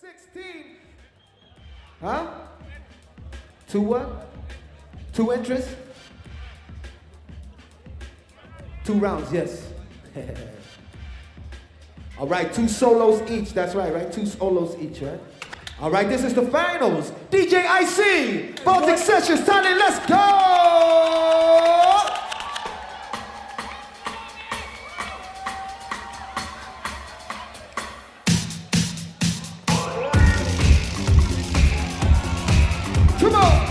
16. Huh? 2 what? 2 entries? 2 rounds, yes. All right, 2 solos each. That's right? 2 solos each, right? All right, this is the finals. DJ IC, Baltic Sessions, Tony, let's go! Come on!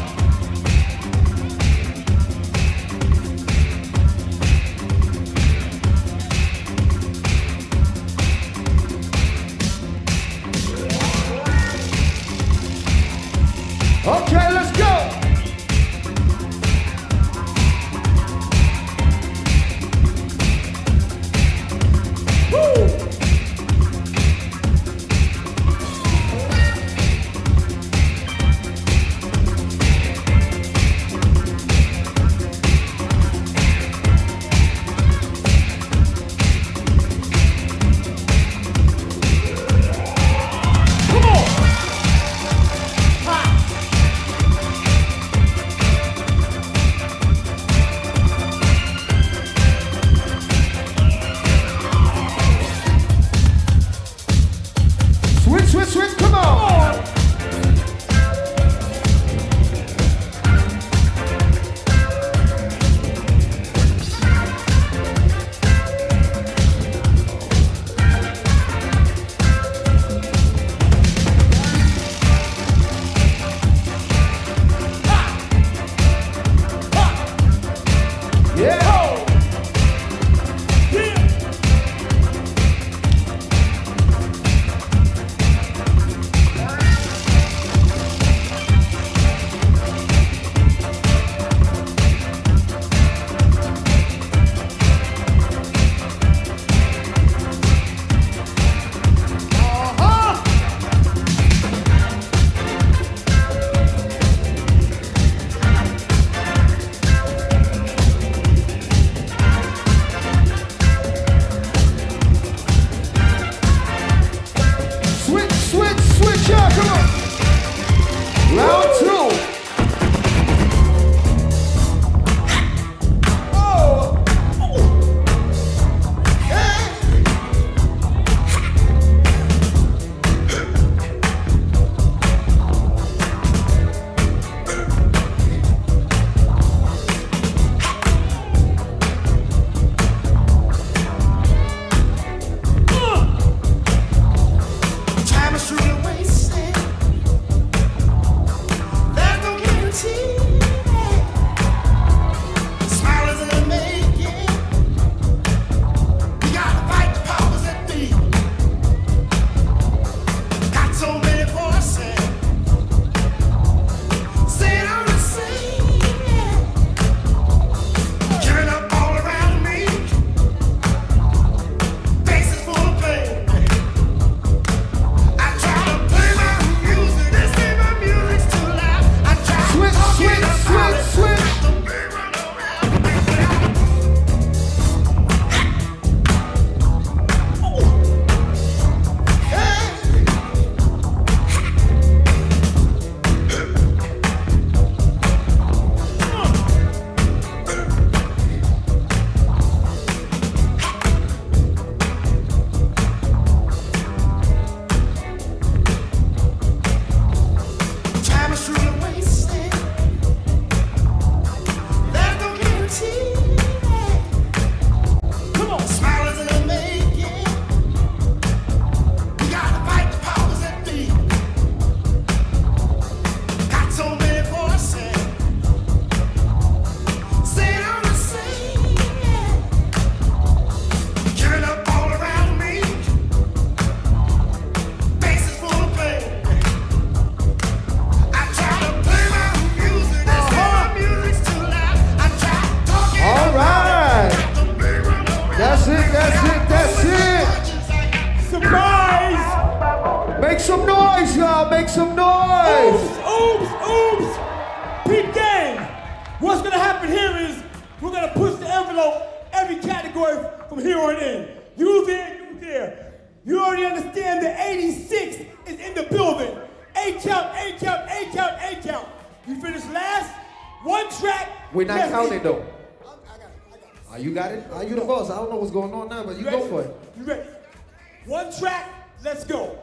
Okay, let's go! Woo! Switch, come on! Switch, yeah, come on! Round 2! Make some noise, y'all. Make some noise. Oops. Peep game. What's going to happen here is we're going to push the envelope every category from here on in. You there, you there. You already understand that 86 is in the building. We're not Yes, counting though. I got it. Oh, you got it? Oh, you the boss. I don't know what's going on now, but you go for it. You ready? One track, let's go.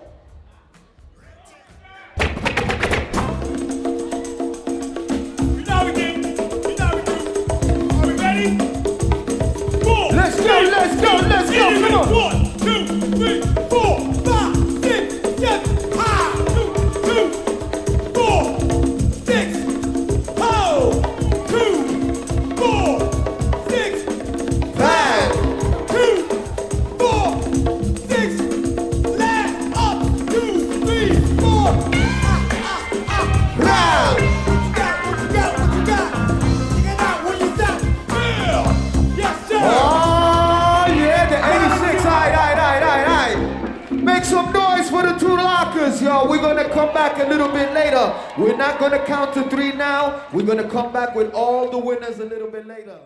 You know we did. You know we do. Are we ready? 4, Let's go, let's go, let's go. Come on. 1, 2, 3, 4, 5, 6, 7, high. 2, 4, 6, ho. 2, 4, 6, 5. 2, 4, 6, left, up, 2, 3, 4. Round. You got. You get out when you stop. Yeah. Yes, sir. Oh, yeah, the 86. All right. Make some noise for the two lockers, yo. We're going to come back a little bit later. We're not going to count to 3 now. We're going to come back with all the winners a little bit later.